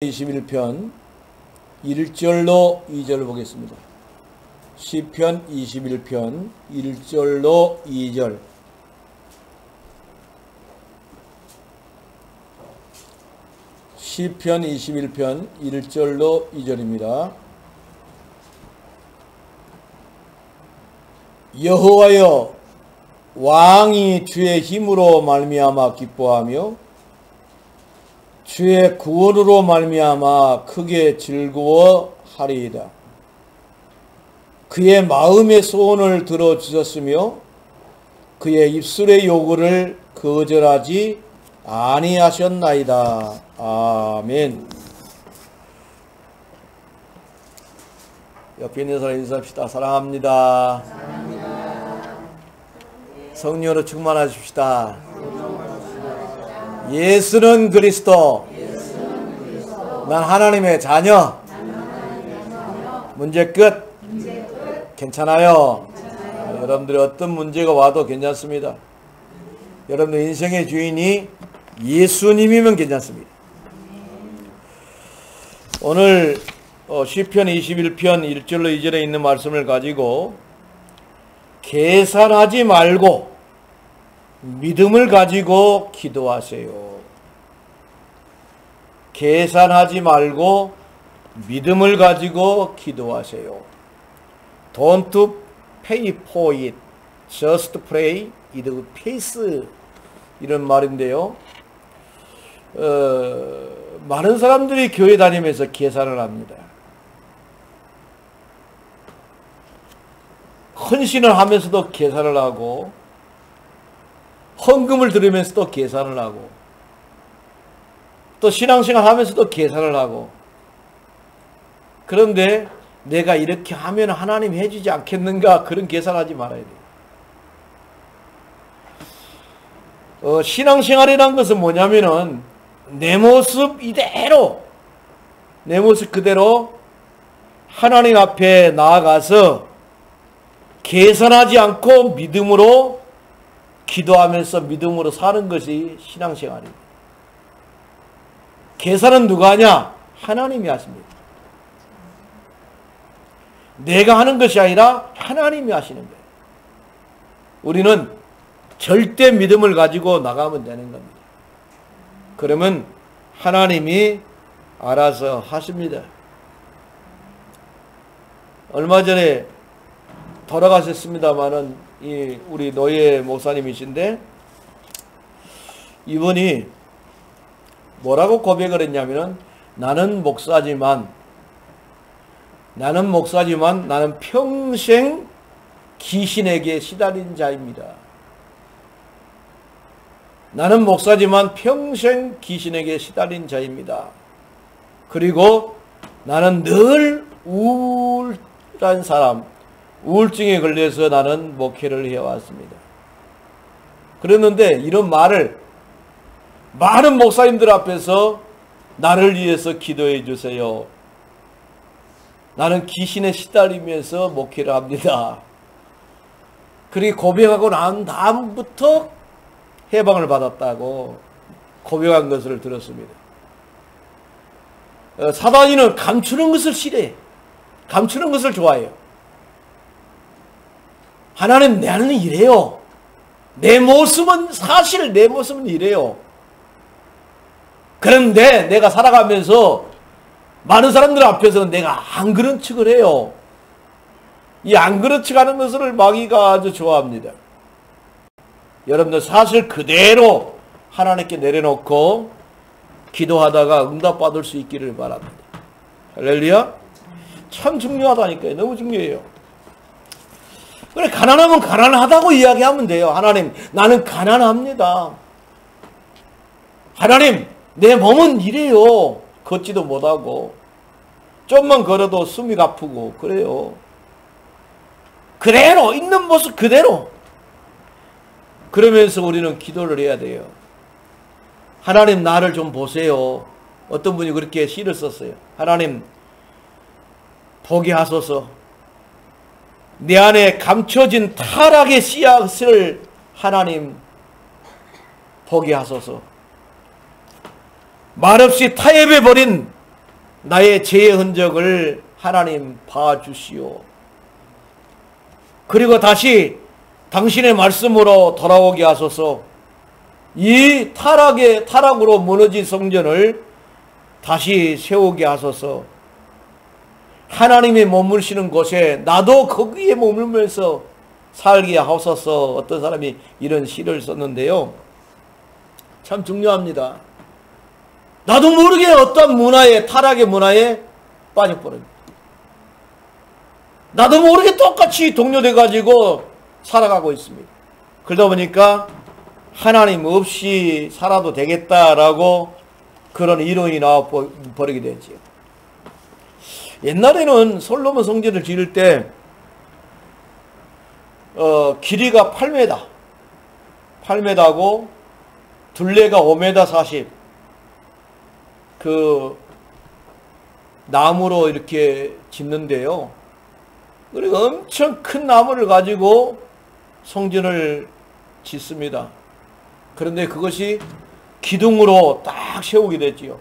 21편 1절로 2절 보겠습니다. 시편 21편 1절로 2절. 시편 21편 1절로 2절입니다. 여호와여, 왕이 주의 힘으로 말미암아 기뻐하며 주의 구원으로 말미암아 크게 즐거워하리이다. 그의 마음의 소원을 들어주셨으며 그의 입술의 요구를 거절하지 아니하셨나이다. 아멘. 옆에 있는 사람 인사합시다. 사랑합니다. 성령으로 충만하십시다. 예수는 그리스도. 난 하나님의 자녀. 문제 끝. 괜찮아요. 여러분들이 어떤 문제가 와도 괜찮습니다. 여러분들 인생의 주인이 예수님이면 괜찮습니다. 오늘 시편 21편 1절로 2절에 있는 말씀을 가지고 계산하지 말고 믿음을 가지고 기도하세요. 계산하지 말고 믿음을 가지고 기도하세요. Don't pay for it, just pray it pays. 이런 말인데요. 많은 사람들이 교회 다니면서 계산을 합니다. 헌신을 하면서도 계산을 하고 헌금을 들으면서도 계산을 하고 또 신앙생활 하면서도 계산을 하고, 그런데 내가 이렇게 하면 하나님이 해주지 않겠는가, 그런 계산하지 말아야 돼요. 신앙생활이란 것은 뭐냐면은 내 모습 이대로, 내 모습 그대로 하나님 앞에 나아가서 계산하지 않고 믿음으로 기도하면서 믿음으로 사는 것이 신앙생활입니다. 계산은 누가 하냐? 하나님이 하십니다. 내가 하는 것이 아니라 하나님이 하시는 거예요. 우리는 절대 믿음을 가지고 나가면 되는 겁니다. 그러면 하나님이 알아서 하십니다. 얼마 전에 돌아가셨습니다마는 우리 노예 목사님이신데, 이분이 뭐라고 고백을 했냐면은 나는 목사지만 나는 평생 귀신에게 시달린 자입니다. 나는 목사지만 평생 귀신에게 시달린 자입니다. 그리고 나는 늘 우울한 사람, 우울증에 걸려서 나는 목회를 해왔습니다. 그랬는데 이런 말을 많은 목사님들 앞에서 나를 위해서 기도해 주세요. 나는 귀신에 시달리면서 목회를 합니다. 그렇게 고백하고 난 다음부터 해방을 받았다고 고백한 것을 들었습니다. 사단이는 감추는 것을 싫어해. 감추는 것을 좋아해요. 하나님, 나는 이래요. 사실 내 모습은 이래요. 그런데 내가 살아가면서 많은 사람들 앞에서는 내가 안 그런 척을 해요. 이 안 그런 척 하는 것을 마귀가 아주 좋아합니다. 여러분들 사실 그대로 하나님께 내려놓고 기도하다가 응답받을 수 있기를 바랍니다. 할렐루야. 참 중요하다니까요. 너무 중요해요. 그래, 가난하면 가난하다고 이야기하면 돼요. 하나님, 나는 가난합니다. 하나님, 내 몸은 이래요. 걷지도 못하고 좀만 걸어도 숨이 가쁘고 그래요. 그대로 있는 모습 그대로. 그러면서 우리는 기도를 해야 돼요. 하나님, 나를 좀 보세요. 어떤 분이 그렇게 시를 썼어요. 하나님, 보게 하소서. 내 안에 감춰진 타락의 씨앗을 하나님 보게 하소서. 말없이 타협해버린 나의 죄의 흔적을 하나님 봐주시오. 그리고 다시 당신의 말씀으로 돌아오게 하소서. 이 타락으로 무너진 성전을 다시 세우게 하소서. 하나님이 머무르시는 곳에 나도 거기에 머물면서 살게 하소서. 어떤 사람이 이런 시를 썼는데요. 참 중요합니다. 나도 모르게 어떤 문화에, 타락의 문화에 빠져버립니다. 나도 모르게 똑같이 동료돼가지고 살아가고 있습니다. 그러다 보니까 하나님 없이 살아도 되겠다라고 그런 이론이 나와 버리게 되지요. 옛날에는 솔로몬 성전을 지을 때 길이가 8m, 8m고 둘레가 5m 40. 그 나무로 이렇게 짓는데요. 그리고 엄청 큰 나무를 가지고 성전을 짓습니다. 그런데 그것이 기둥으로 딱 세우게 됐지요.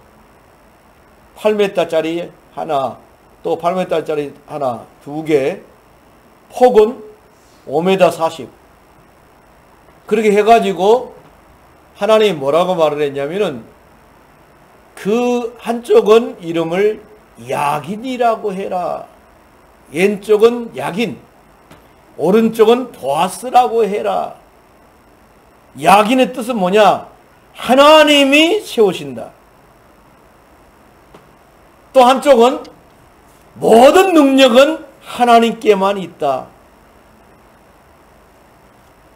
8m짜리 하나, 또 8m짜리 하나, 두 개, 폭은 5m 40. 그렇게 해가지고 하나님이 뭐라고 말을 했냐면은 그 한쪽은 이름을 야긴이라고 해라. 왼쪽은 야긴, 오른쪽은 보아스라고 해라. 야긴의 뜻은 뭐냐? 하나님이 세우신다. 또 한쪽은 모든 능력은 하나님께만 있다.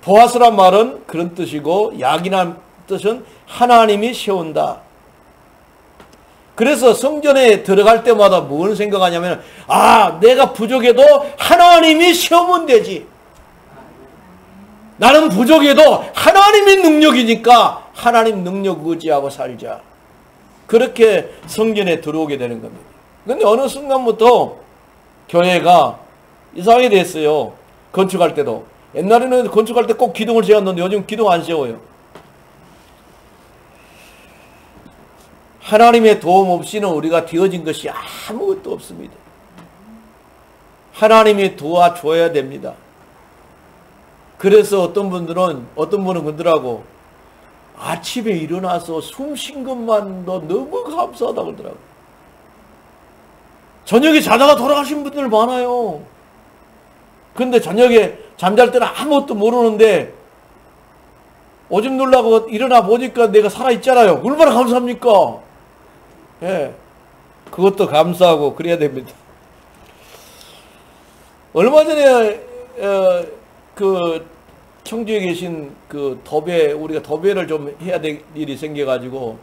보아스란 말은 그런 뜻이고 야긴한 뜻은 하나님이 세운다. 그래서 성전에 들어갈 때마다 뭘 생각하냐면, 내가 부족해도 하나님이 세우면 되지. 나는 부족해도 하나님의 능력이니까 하나님 능력 의지하고 살자. 그렇게 성전에 들어오게 되는 겁니다. 그런데 어느 순간부터 교회가 이상하게 됐어요. 건축할 때도. 옛날에는 건축할 때 꼭 기둥을 세웠는데 요즘 기둥 안 세워요. 하나님의 도움 없이는 우리가 되어진 것이 아무것도 없습니다. 하나님이 도와줘야 됩니다. 그래서 어떤 분은 그러더라고. 아침에 일어나서 숨 쉰 것만도 너무 감사하다고 그러더라고. 저녁에 자다가 돌아가신 분들 많아요. 근데 저녁에 잠잘 때는 아무것도 모르는데 오줌 누려고 일어나 보니까 내가 살아있잖아요. 얼마나 감사합니까? 예, 그것도 감사하고 그래야 됩니다. 얼마 전에 그 청주에 계신 그 도배, 우리가 도배를 좀 해야 될 일이 생겨가지고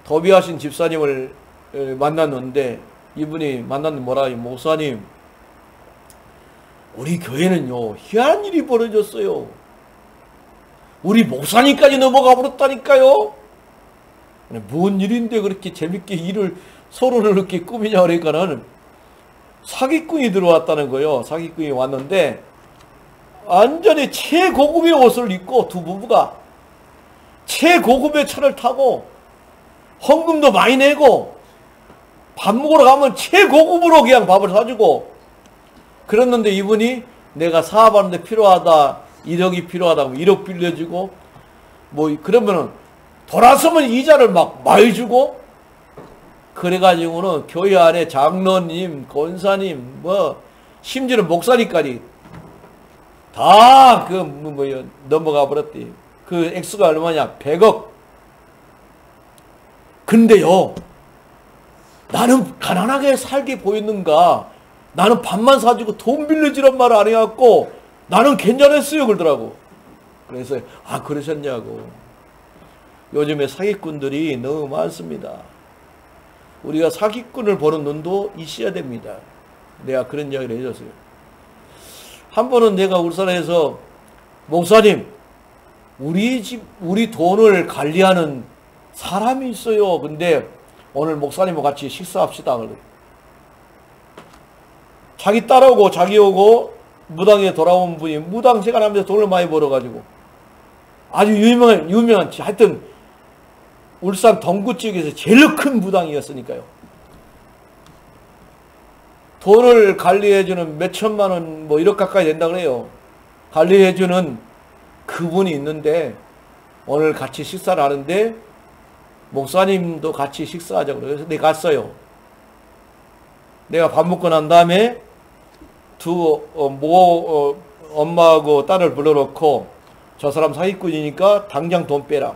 도배하신 집사님을 만났는데 이분이 만났는데 뭐라 해요? 목사님, 우리 교회는요 희한한 일이 벌어졌어요. 우리 목사님까지 넘어가 버렸다니까요. 뭔 일인데 그렇게 재밌게 일을 서로를 그렇게 꾸미냐 그러니까는 사기꾼이 들어왔다는 거예요. 사기꾼이 왔는데 완전히 최고급의 옷을 입고 두 부부가 최고급의 차를 타고 헌금도 많이 내고 밥 먹으러 가면 최고급으로 그냥 밥을 사주고 그랬는데 이분이 내가 사업하는데 필요하다, 1억이 필요하다고 1억 빌려주고 뭐 그러면은 돌아서면 이자를 막 많이 주고 그래가지고는 교회 안에 장로님, 권사님, 뭐 심지어는 목사님까지 다 넘어가 버렸대. 그 액수가 얼마냐? 100억. 근데요, 나는 가난하게 살게 보였는가? 나는 밥만 사주고 돈 빌려주란 말 안 해갖고 나는 괜찮았어요 그러더라고. 그래서 그러셨냐고. 요즘에 사기꾼들이 너무 많습니다. 우리가 사기꾼을 보는 눈도 있어야 됩니다. 내가 그런 이야기를 해줬어요. 한 번은 내가 울산에서 목사님, 우리 돈을 관리하는 사람이 있어요. 근데 오늘 목사님과 같이 식사합시다. 자기 딸하고 자기 오고 무당에 돌아온 분이 무당 생활하면서 돈을 많이 벌어가지고 아주 유명한 하여튼 울산 동구 지역에서 제일 큰 무당이었으니까요. 돈을 관리해주는 몇 천만 원, 뭐 1억 가까이 된다 그래요. 관리해주는 그분이 있는데, 오늘 같이 식사를 하는데, 목사님도 같이 식사하자고 그래서 내가 갔어요. 내가 밥 먹고 난 다음에 엄마하고 딸을 불러놓고, 저 사람 사기꾼이니까 당장 돈 빼라.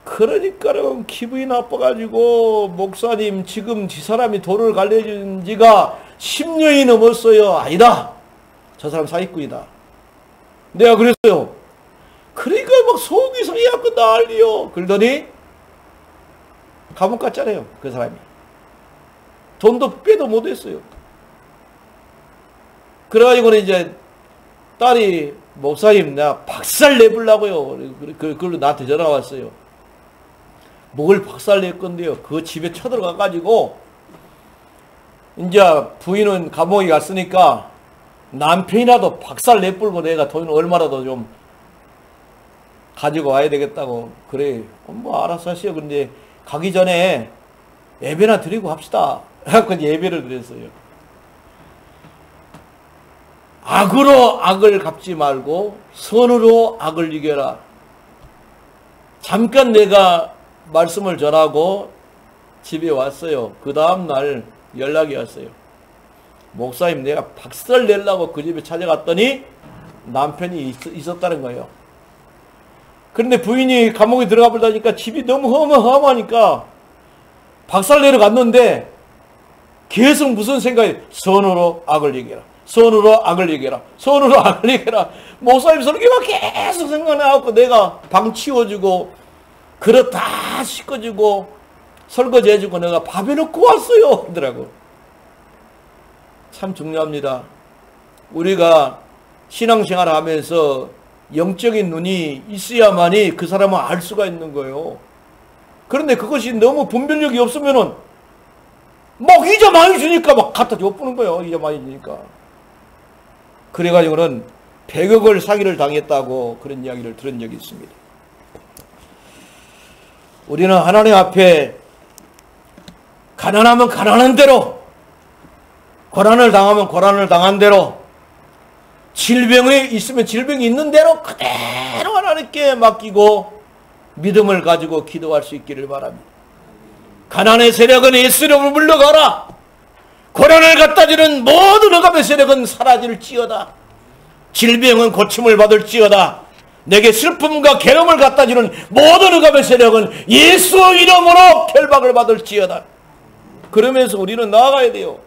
그러니까는 기분이 나빠가지고, 목사님 지금 지 사람이 돈을 관리해준 지가 10년이 넘었어요. 아니다, 저 사람 사기꾼이다. 내가 그랬어요. 그러니까 막 속이 상해갖고 난리요. 그러더니 감옥 갔잖아요, 그 사람이. 돈도 빼도 못했어요. 그래가지고는 이제 딸이, 목사님 내가 박살 내보려고요. 그걸로 나한테 전화가 왔어요. 뭘 박살 낼 건데요. 그 집에 쳐들어가가지고 이제 부인은 감옥에 갔으니까 남편이라도 박살 내불고 내가 돈 얼마라도 좀 가지고 와야 되겠다고. 그래, 뭐 알아서 하시오. 근데 가기 전에 예배나 드리고 합시다. 그래서 예배를 드렸어요. 악으로 악을 갚지 말고 선으로 악을 이겨라. 잠깐 내가 말씀을 전하고 집에 왔어요. 그 다음날 연락이 왔어요. 목사님 내가 박살 내려고 그 집에 찾아갔더니 남편이 있었다는 거예요. 그런데 부인이 감옥에 들어가 버리니까 집이 너무 허무하니까 박살 내러 갔는데 계속 무슨 생각이, 선으로 악을 이겨라, 선으로 악을 이겨라, 선으로 악을 이겨라. 목사님 설교가 계속 생각나갖고 내가 방 치워주고 그릇 다 씻어주고 설거지 해주고 내가 밥 해놓고 왔어요 하더라고. 참 중요합니다. 우리가 신앙생활을 하면서 영적인 눈이 있어야만이 그 사람을 알 수가 있는 거예요. 그런데 그것이 너무 분별력이 없으면은 막 이자 많이 주니까 막 갖다 줘보는 거예요. 이자 많이 주니까. 그래가지고는 100억을 사기를 당했다고 그런 이야기를 들은 적이 있습니다. 우리는 하나님 앞에 가난하면 가난한 대로, 고난을 당하면 고난을 당한 대로, 질병이 있으면 질병이 있는 대로 그대로 하나님께 맡기고 믿음을 가지고 기도할 수 있기를 바랍니다. 가난의 세력은 예수님을 물러가라. 고난을 갖다 주는 모든 억압의 세력은 사라질지어다. 질병은 고침을 받을지어다. 내게 슬픔과 괴로움을 갖다 주는 모든 억압의 세력은 예수 이름으로 결박을 받을지어다. 그러면서 우리는 나아가야 돼요.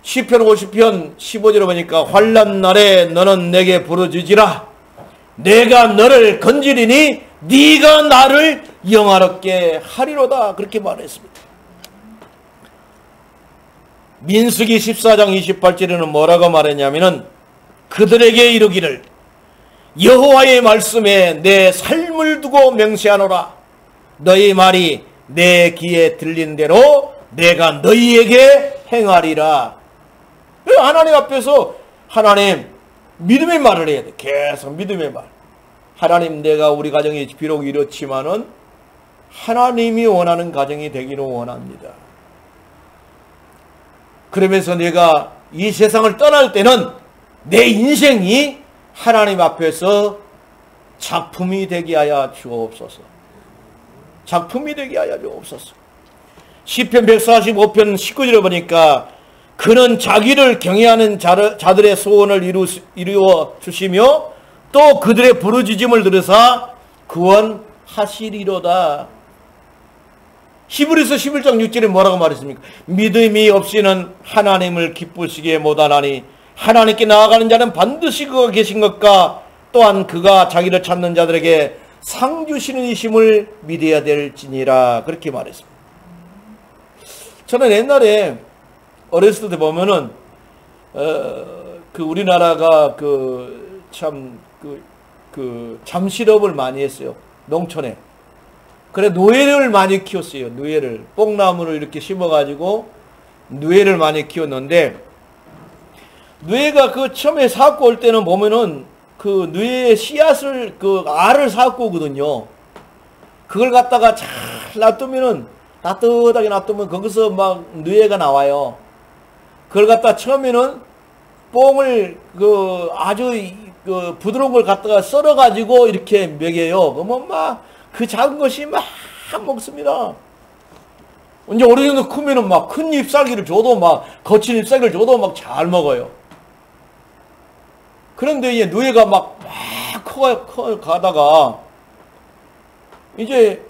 시편 50편 15절에 보니까 환난 날에 너는 내게 부르짖으라. 내가 너를 건지리니 네가 나를 영화롭게 하리로다. 그렇게 말했습니다. 민수기 14장 28절에는 뭐라고 말했냐면은 그들에게 이르기를 여호와의 말씀에 내 삶을 두고 명세하노라. 너희 말이 내 귀에 들린 대로 내가 너희에게 행하리라. 하나님 앞에서 하나님 믿음의 말을 해야 돼. 계속 믿음의 말. 하나님 내가 우리 가정이 비록 이렇지만은 하나님이 원하는 가정이 되기를 원합니다. 그러면서 내가 이 세상을 떠날 때는 내 인생이 하나님 앞에서 작품이 되게 하여 주옵소서. 작품이 되게 하여 주옵소서. 시편 145편 19절에 보니까 그는 자기를 경외하는 자들의 소원을 이루어 주시며 또 그들의 부르짖음을 들으사 구원하시리로다. 히브리서 11장 6절에 뭐라고 말했습니까? 믿음이 없이는 하나님을 기쁘시게 못하나니 하나님께 나아가는 자는 반드시 그가 계신 것과 또한 그가 자기를 찾는 자들에게 상 주시는 이심을 믿어야 될지니라. 그렇게 말했습니다. 저는 옛날에 어렸을 때 보면은 그 우리나라가 잠실업을 많이 했어요. 농촌에. 그래 누에를 많이 키웠어요. 누에를 뽕나무를 이렇게 심어가지고 누에를 많이 키웠는데, 누에가 그 처음에 사갖고 올 때는 보면은 그 누에의 씨앗을 그 알을 사갖고 오거든요. 그걸 갖다가 잘 놔두면은 따뜻하게 놔두면 거기서 막 누에가 나와요. 그걸 갖다 처음에는 뽕을 아주 부드러운 걸 갖다가 썰어가지고 이렇게 먹여요. 그러면 막 그 작은 것이 막 먹습니다. 이제 어느 정도 크면은 막 큰 잎사귀를 줘도 막 거친 잎사귀를 줘도 막 잘 먹어요. 그런데 이제 누에가 막 커 가다가 이제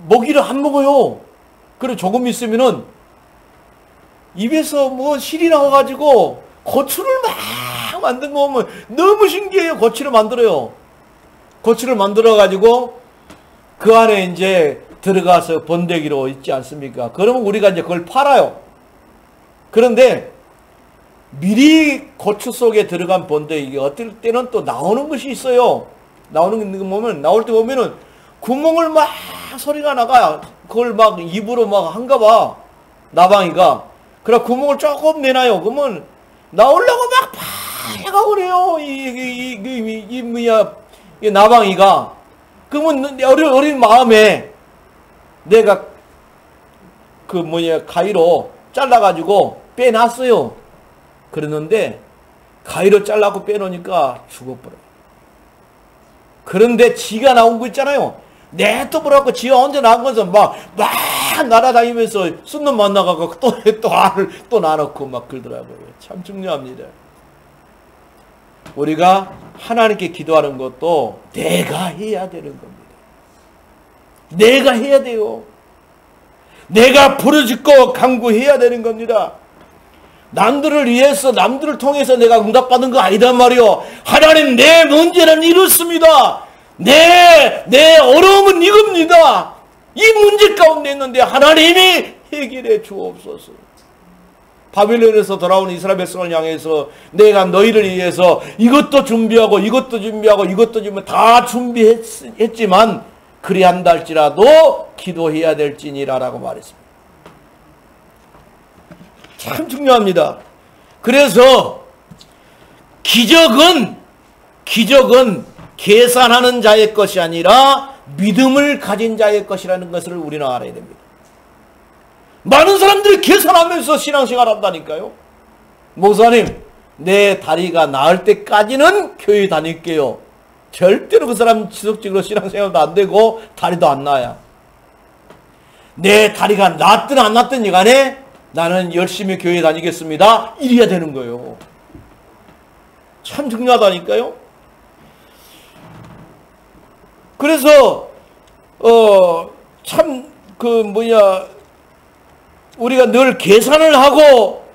먹이를 안 먹어요. 그래 조금 있으면은 입에서 뭐 실이 나와가지고 고추를 막 만든 거 보면 너무 신기해요. 고추를 만들어요. 고추를 만들어가지고 그 안에 이제 들어가서 번데기로 있지 않습니까? 그러면 우리가 이제 그걸 팔아요. 그런데 미리 고추 속에 들어간 번데기가 어떨 때는 또 나오는 것이 있어요. 나오는 거 보면, 나올 때 보면은 구멍을 막 소리가 나가요. 그걸 막 입으로 막 한가 봐. 나방이가. 그래 구멍을 조금 내놔요. 그러면 나오려고 막 파가 그래요. 이 나방이가. 그러면 어린 마음에 내가 가위로 잘라가지고 빼놨어요. 그러는데 가위로 잘라고 빼놓으니까 죽어버려요. 그런데 지가 나온 거 있잖아요. 내떠보라고 지가 언제 나온 것을 막 날아다니면서 쑥놈 만나가고 또 알을 또 나놓고 막 그러더라고요. 참 중요합니다. 우리가 하나님께 기도하는 것도 내가 해야 되는 겁니다. 내가 해야 돼요. 내가 부르짖고 간구해야 되는 겁니다. 남들을 위해서 남들을 통해서 내가 응답받는 거 아니단 말이요. 하나님 내 문제는 이렇습니다. 내 어려움은 이겁니다. 이 문제 가운데 있는데 하나님이 해결해 주옵소서. 바빌론에서 돌아온 이스라엘 백성을 향해서 내가 너희를 위해서 이것도 준비하고 다 준비했지만 그리한다 할지라도 기도해야 될지니라라고 말했습니다. 참 중요합니다. 그래서 기적은 계산하는 자의 것이 아니라 믿음을 가진 자의 것이라는 것을 우리는 알아야 됩니다. 많은 사람들이 계산하면서 신앙생활 한다니까요. 목사님 내 다리가 나을 때까지는 교회 다닐게요. 절대로 그 사람 지속적으로 신앙생활도 안 되고 다리도 안 나아요. 내 다리가 낫든 안 낫든 간에 나는 열심히 교회 다니겠습니다. 이래야 되는 거예요. 참 중요하다니까요. 그래서 참 우리가 늘 계산을 하고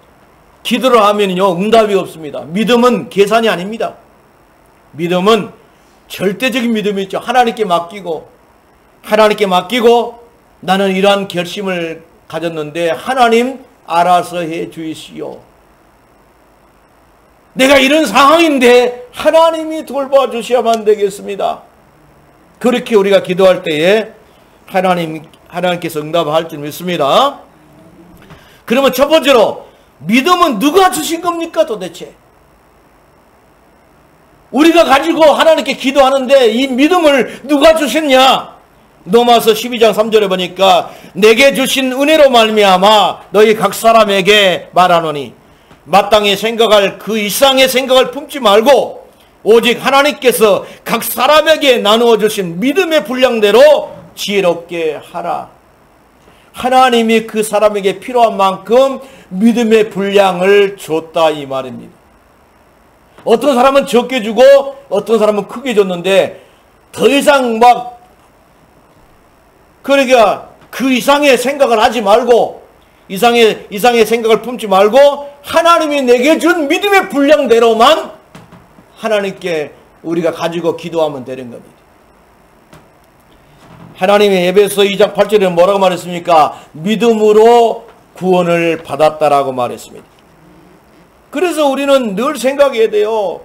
기도를 하면요 응답이 없습니다. 믿음은 계산이 아닙니다. 믿음은 절대적인 믿음이 있죠. 하나님께 맡기고 나는 이러한 결심을 가졌는데 하나님 알아서 해 주시오. 내가 이런 상황인데 하나님이 돌봐주셔야만 되겠습니다. 그렇게 우리가 기도할 때에 하나님께서 응답할 줄 믿습니다. 그러면 첫 번째로 믿음은 누가 주신 겁니까 도대체? 우리가 가지고 하나님께 기도하는데 이 믿음을 누가 주셨냐? 로마서 12장 3절에 보니까 내게 주신 은혜로 말미암아 너희 각 사람에게 말하노니 마땅히 생각할 그 이상의 생각을 품지 말고 오직 하나님께서 각 사람에게 나누어 주신 믿음의 분량대로 지혜롭게 하라. 하나님이 그 사람에게 필요한 만큼 믿음의 분량을 줬다 이 말입니다. 어떤 사람은 적게 주고 어떤 사람은 크게 줬는데 더 이상 그러니까 그 이상의 생각을 하지 말고 이상의 생각을 품지 말고 하나님이 내게 준 믿음의 분량대로만 하나님께 우리가 가지고 기도하면 되는 겁니다. 하나님이 에베소 2장 8절에 뭐라고 말했습니까? 믿음으로 구원을 받았다라고 말했습니다. 그래서 우리는 늘 생각해야 돼요.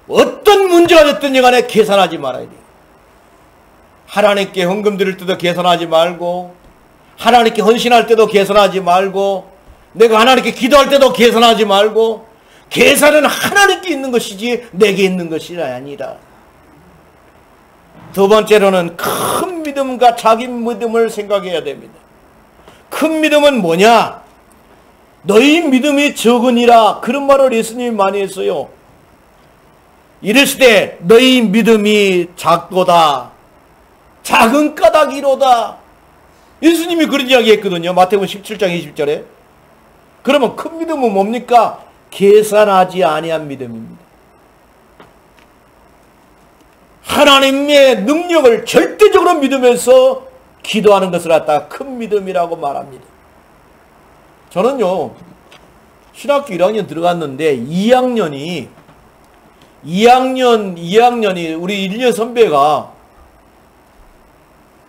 어떤 문제가 됐든지 간에 계산하지 말아야 돼요. 하나님께 헌금 드릴 때도 계산하지 말고 하나님께 헌신할 때도 계산하지 말고 내가 하나님께 기도할 때도 계산하지 말고 계산은 하나님께 있는 것이지 내게 있는 것이 아니라 두 번째로는 큰 믿음과 자기 믿음을 생각해야 됩니다. 큰 믿음은 뭐냐? 너희 믿음이 적으니라, 그런 말을 예수님이 많이 했어요. 이랬을 때 너희 믿음이 작도다, 작은 까닭이로다. 예수님이 그런 이야기 했거든요. 마태복음 17장 20절에. 그러면 큰 믿음은 뭡니까? 계산하지 아니한 믿음입니다. 하나님의 능력을 절대적으로 믿으면서 기도하는 것을 갖다가 큰 믿음이라고 말합니다. 저는요, 신학교 1학년 들어갔는데 2학년이 우리 1년 선배가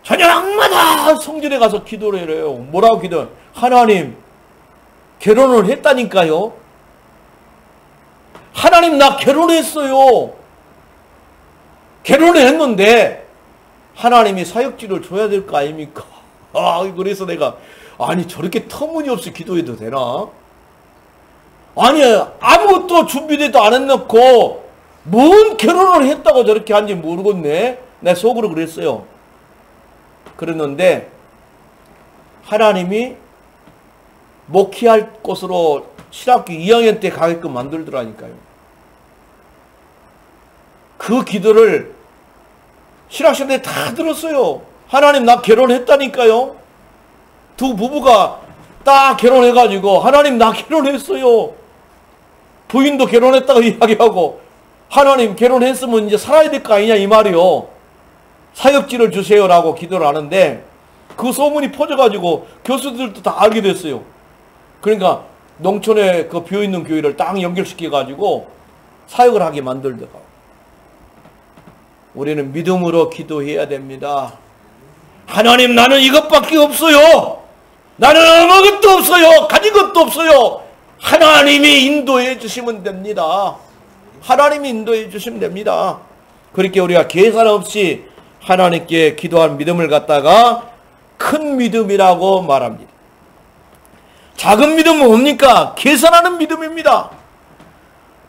저녁마다 성전에 가서 기도를 해요. 뭐라고 기도해요? 하나님, 결혼을 했다니까요. 하나님, 나 결혼했어요. 결혼을 했는데 하나님이 사역지를 줘야 될 거 아닙니까? 그래서 내가, 아니 저렇게 터무니없이 기도해도 되나? 아니 아무것도 준비되도 안 해놓고 뭔 결혼을 했다고 저렇게 한지 모르겠네. 내 속으로 그랬어요. 그랬는데 하나님이 목회할 곳으로 신학교 2학년 때 가게끔 만들더라니까요. 그 기도를 신학생 때 다 들었어요. 하나님, 나 결혼했다니까요. 두 부부가 딱 결혼해가지고 하나님, 나 결혼했어요. 부인도 결혼했다고 이야기하고, 하나님, 결혼했으면 이제 살아야 될 거 아니냐 이 말이요. 사역지를 주세요라고 기도를 하는데 그 소문이 퍼져가지고 교수들도 다 알게 됐어요. 그러니까 농촌에 그 비어있는 교회를 딱 연결시켜가지고 사역을 하게 만들다가. 우리는 믿음으로 기도해야 됩니다. 하나님, 나는 이것밖에 없어요. 나는 아무것도 없어요. 가진 것도 없어요. 하나님이 인도해 주시면 됩니다. 하나님이 인도해 주시면 됩니다. 그렇게 우리가 계산 없이 하나님께 기도한 믿음을 갖다가 큰 믿음이라고 말합니다. 작은 믿음은 뭡니까? 계산하는 믿음입니다.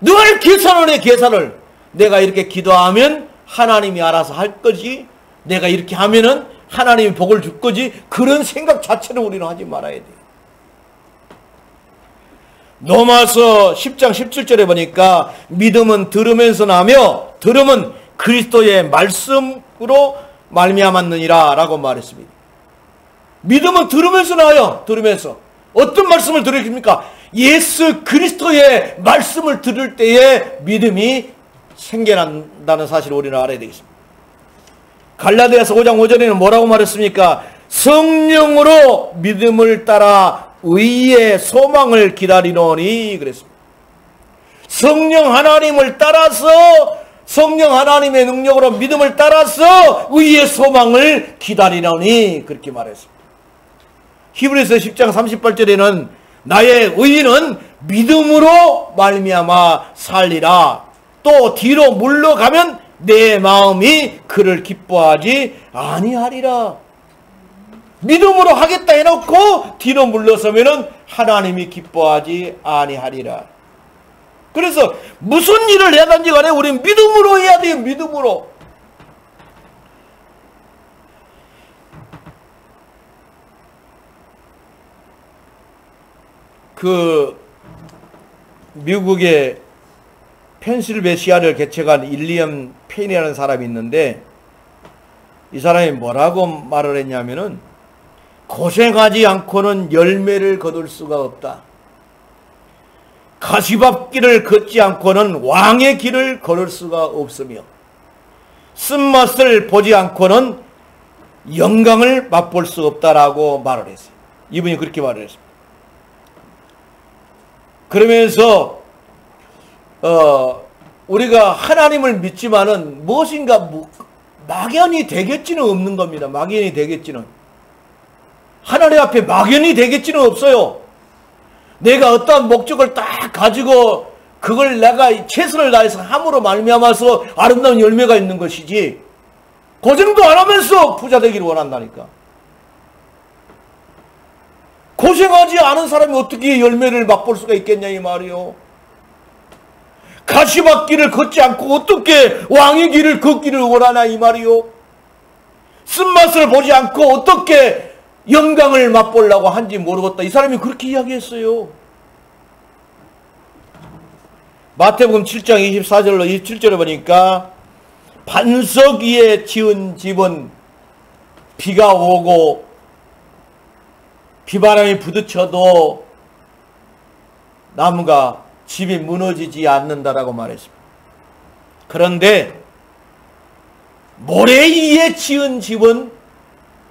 늘 계산을 해, 계산을. 내가 이렇게 기도하면 하나님이 알아서 할 거지, 내가 이렇게 하면은 하나님이 복을 줄 거지, 그런 생각 자체는 우리는 하지 말아야 돼요. 로마서 10장 17절에 보니까 믿음은 들으면서 나며 들음은 그리스도의 말씀으로 말미암았느니라 라고 말했습니다. 믿음은 들으면서 나요. 들으면서. 어떤 말씀을 들으십니까? 예수 그리스도의 말씀을 들을 때에 믿음이 생겨난다는 사실을 우리는 알아야 되겠습니다. 갈라디아서 5장 5절에는 뭐라고 말했습니까? 성령으로 믿음을 따라 의의 소망을 기다리노니 그랬습니다. 성령 하나님을 따라서, 성령 하나님의 능력으로 믿음을 따라서 의의 소망을 기다리노니 그렇게 말했습니다. 히브리서 10장 38절에는 나의 의인은 믿음으로 말미암아 살리라. 또 뒤로 물러가면 내 마음이 그를 기뻐하지 아니하리라. 믿음으로 하겠다 해놓고 뒤로 물러서면은 하나님이 기뻐하지 아니하리라. 그래서 무슨 일을 해야든지 간에 우리는 믿음으로 해야 돼요. 믿음으로. 그 미국의 펜실베시아를 개척한 일리엄 페인이라는 사람이 있는데, 이 사람이 뭐라고 말을 했냐면은, 고생하지 않고는 열매를 거둘 수가 없다. 가시밭길을 걷지 않고는 왕의 길을 걸을 수가 없으며, 쓴맛을 보지 않고는 영광을 맛볼 수 없다라고 말을 했어요. 이분이 그렇게 말을 했습니다. 그러면서 우리가 하나님을 믿지만은 무엇인가 막연히 되겠지는 없는 겁니다. 막연히 되겠지는. 하나님 앞에 막연히 되겠지는 없어요. 내가 어떠한 목적을 딱 가지고 그걸 내가 최선을 다해서 함으로 말미암아서 아름다운 열매가 있는 것이지, 고생도 안 하면서 부자 되기를 원한다니까. 고생하지 않은 사람이 어떻게 열매를 맛볼 수가 있겠냐 이 말이요. 가시밭길을 걷지 않고 어떻게 왕의 길을 걷기를 원하나 이 말이요. 쓴맛을 보지 않고 어떻게 영광을 맛보려고 한지 모르겠다. 이 사람이 그렇게 이야기했어요. 마태복음 7장 24절로 27절에 보니까 반석 위에 지은 집은 비가 오고 비바람이 부딪혀도 나무가 집이 무너지지 않는다라고 말했습니다. 그런데 모래 위에 지은 집은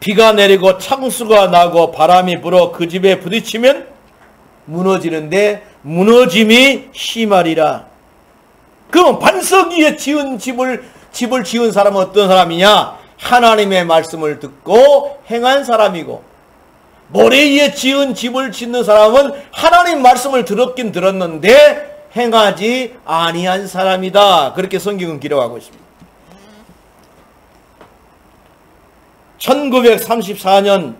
비가 내리고 창수가 나고 바람이 불어 그 집에 부딪히면 무너지는데 무너짐이 심하리라. 그럼 반석 위에 지은 집을 지은 사람은 어떤 사람이냐? 하나님의 말씀을 듣고 행한 사람이고, 모래 위에 지은 집을 짓는 사람은 하나님 말씀을 들었긴 들었는데 행하지 아니한 사람이다. 그렇게 성경은 기록하고 있습니다. 1934년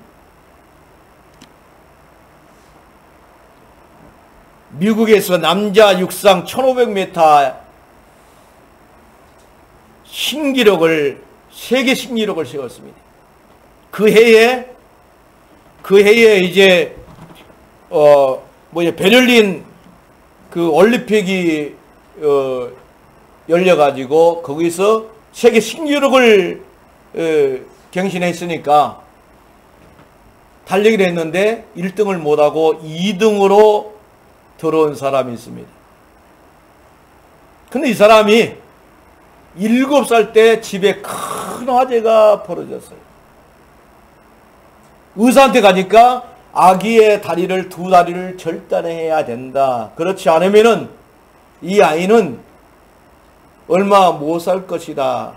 미국에서 남자 육상 1500m 세계 신기록을 세웠습니다. 그 해에 이제 베를린 그 올림픽이 열려가지고 거기서 세계 신기록을 경신했으니까 달리기를 했는데 1등을 못하고 2등으로 들어온 사람이 있습니다. 근데 이 사람이 7살 때 집에 큰 화재가 벌어졌어요. 의사한테 가니까 아기의 두 다리를 절단해야 된다. 그렇지 않으면은 이 아이는 얼마 못 살 것이다.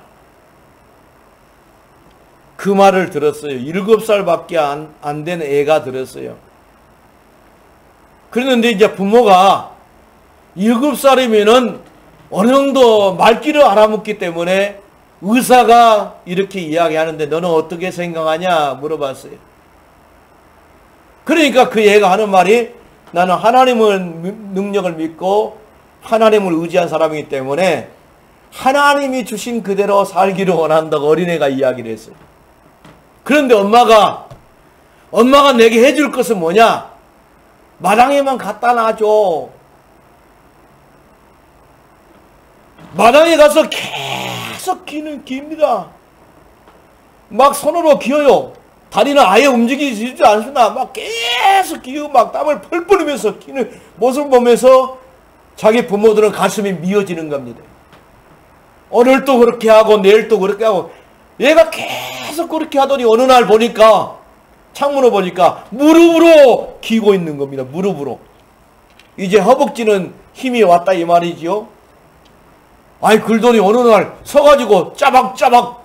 그 말을 들었어요. 7살밖에 안 된 애가 들었어요. 그랬는데 이제 부모가 7살이면은 어느 정도 말귀를 알아먹기 때문에 의사가 이렇게 이야기하는데 너는 어떻게 생각하냐 물어봤어요. 그러니까 그 애가 하는 말이 나는 하나님의 능력을 믿고 하나님을 의지한 사람이기 때문에 하나님이 주신 그대로 살기를 원한다고 어린애가 이야기를 했어요. 그런데 엄마가 내게 해줄 것은 뭐냐? 마당에만 갖다 놔줘. 마당에 가서 계속 기입니다. 막 손으로 기어요. 다리는 아예 움직이지 않습니다. 막 계속 기어 막 땀을 펄펄 흘리면서 기는 모습을 보면서 자기 부모들은 가슴이 미어지는 겁니다. 오늘 또 그렇게 하고 내일 또 그렇게 하고 얘가 계속 그렇게 하더니 어느 날 보니까 창문을 보니까 무릎으로 기고 있는 겁니다. 무릎으로. 이제 허벅지는 힘이 왔다 이 말이지요. 아이 그러더니 어느 날 서가지고 짜박짜박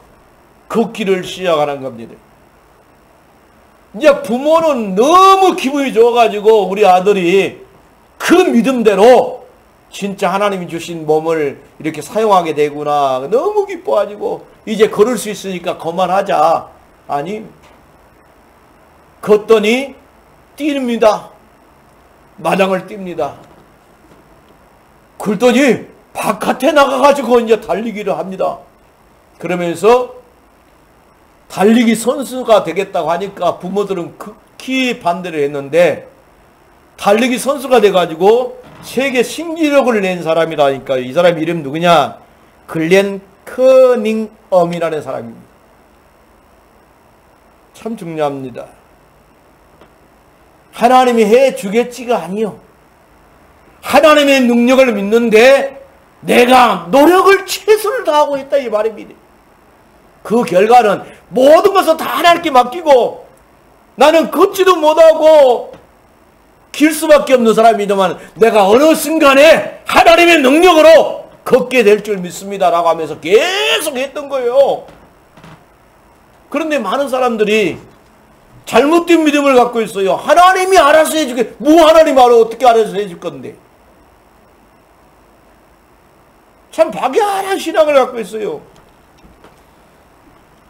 걷기를 시작하는 겁니다. 이제 부모는 너무 기분이 좋아가지고 우리 아들이 그 믿음대로 진짜 하나님이 주신 몸을 이렇게 사용하게 되구나 너무 기뻐가지고 이제 걸을 수 있으니까 그만하자. 아니 걷더니 뜁니다. 마당을 뜁니다. 그러더니 바깥에 나가가지고 이제 달리기를 합니다. 그러면서 달리기 선수가 되겠다고 하니까 부모들은 극히 반대를 했는데 달리기 선수가 돼가지고 세계 신기록을 낸 사람이라니까. 이 사람 이름 누구냐? 글렌 커닝엄이라는 사람입니다. 참 중요합니다. 하나님이 해주겠지가 아니요. 하나님의 능력을 믿는데 내가 노력을 최선을 다하고 했다 이 말입니다. 그 결과는 모든 것을 다 하나님께 맡기고 나는 걷지도 못하고 길 수밖에 없는 사람이지만 내가 어느 순간에 하나님의 능력으로 걷게 될 줄 믿습니다 라고 하면서 계속 했던 거예요. 그런데 많은 사람들이 잘못된 믿음을 갖고 있어요. 하나님이 알아서 해주게. 뭐 하나님 어떻게 알아서 해줄 건데. 참 박야한 신앙을 갖고 있어요.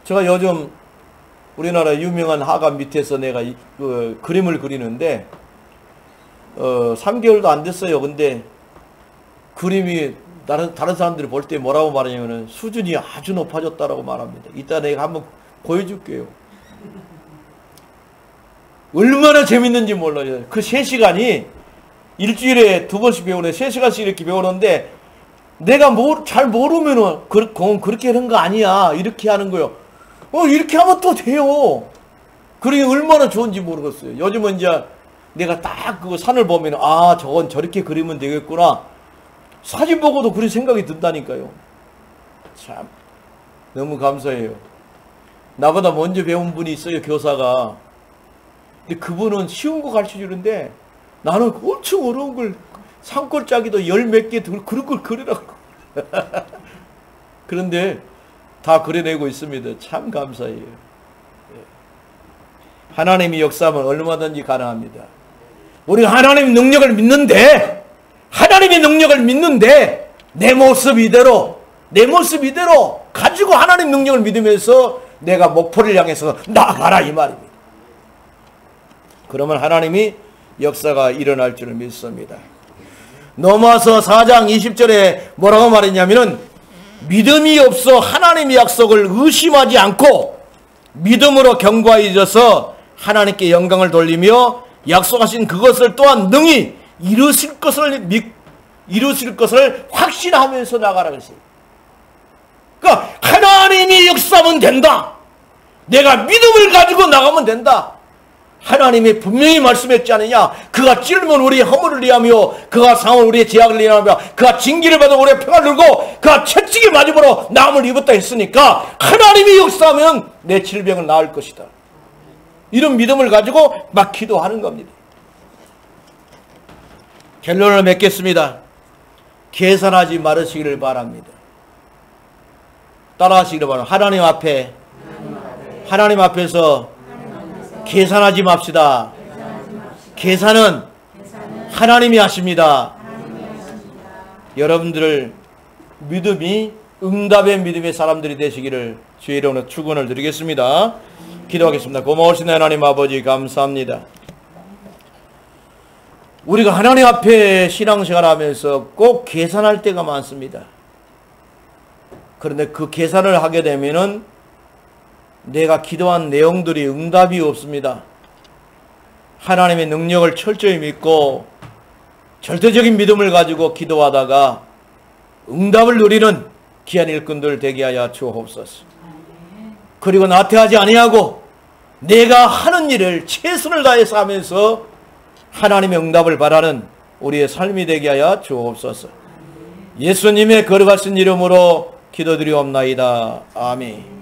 제가 요즘 우리나라 유명한 화가 밑에서 내가 그림을 그리는데 3개월도 안 됐어요. 근데 그림이 다른 사람들이 볼 때 뭐라고 말하냐면 수준이 아주 높아졌다라고 말합니다. 이따 내가 한번 보여줄게요. 얼마나 재밌는지 몰라요. 그 3시간이 일주일에 2번씩 배우는데 3시간씩 이렇게 배우는데 내가 잘 모르면은 그렇게 하는 거 아니야. 이렇게 하는 거요. 이렇게 하면 또 돼요. 그러니 얼마나 좋은지 모르겠어요. 요즘은 이제 내가 딱 그 산을 보면 저건 저렇게 그리면 되겠구나. 사진 보고도 그런 생각이 든다니까요. 참 너무 감사해요. 나보다 먼저 배운 분이 있어요. 교사가. 근데 그분은 쉬운 거 가르쳐주는데 나는 엄청 어려운 걸 산골짜기도 10몇 개 그런 걸 그리라고. 그런데 다 그려내고 있습니다. 참 감사해요. 하나님의 역사하면 얼마든지 가능합니다. 우리가 하나님의 능력을 믿는데 내 모습 이대로 가지고 하나님 능력을 믿으면서 내가 목표를 향해서 나아가라 이 말입니다. 그러면 하나님이 역사가 일어날 줄을 믿습니다. 로마서 4장 20절에 뭐라고 말했냐면은 믿음이 없어 하나님의 약속을 의심하지 않고 믿음으로 견고해져서 하나님께 영광을 돌리며 약속하신 그것을 또한 능히 이루실 것을 확신하면서 나가라 그랬어요. 그러니까 하나님이 역사하면 된다. 내가 믿음을 가지고 나가면 된다. 하나님이 분명히 말씀했지 않느냐. 그가 찔면 우리의 허물을 이해하며 그가 상을 우리의 죄악을 이해하며 그가 징계를 받아 우리의 평안을 누르고 그가 채찍에 맞음으로 나음을 입었다 했으니까 하나님이 역사하면 내 질병을 나을 것이다. 이런 믿음을 가지고 막 기도하는 겁니다. 결론을 맺겠습니다. 계산하지 말으시기를 바랍니다. 따라하시기를 바랍니다. 하나님 앞에서 계산하지 맙시다. 계산은 하나님이 하십니다. 여러분들을 믿음이 응답의 믿음의 사람들이 되시기를 주의 이름으로 축원을 드리겠습니다. 기도하겠습니다. 고마우신 하나님 아버지 감사합니다. 우리가 하나님 앞에 신앙생활하면서 꼭 계산할 때가 많습니다. 그런데 그 계산을 하게 되면은 내가 기도한 내용들이 응답이 없습니다. 하나님의 능력을 철저히 믿고 절대적인 믿음을 가지고 기도하다가 응답을 누리는 귀한 일꾼들 되게 하여 주옵소서. 그리고 나태하지 아니하고 내가 하는 일을 최선을 다해서 하면서 하나님의 응답을 바라는 우리의 삶이 되게 하여 주옵소서. 예수님의 거룩하신 이름으로 기도드리옵나이다. 아멘.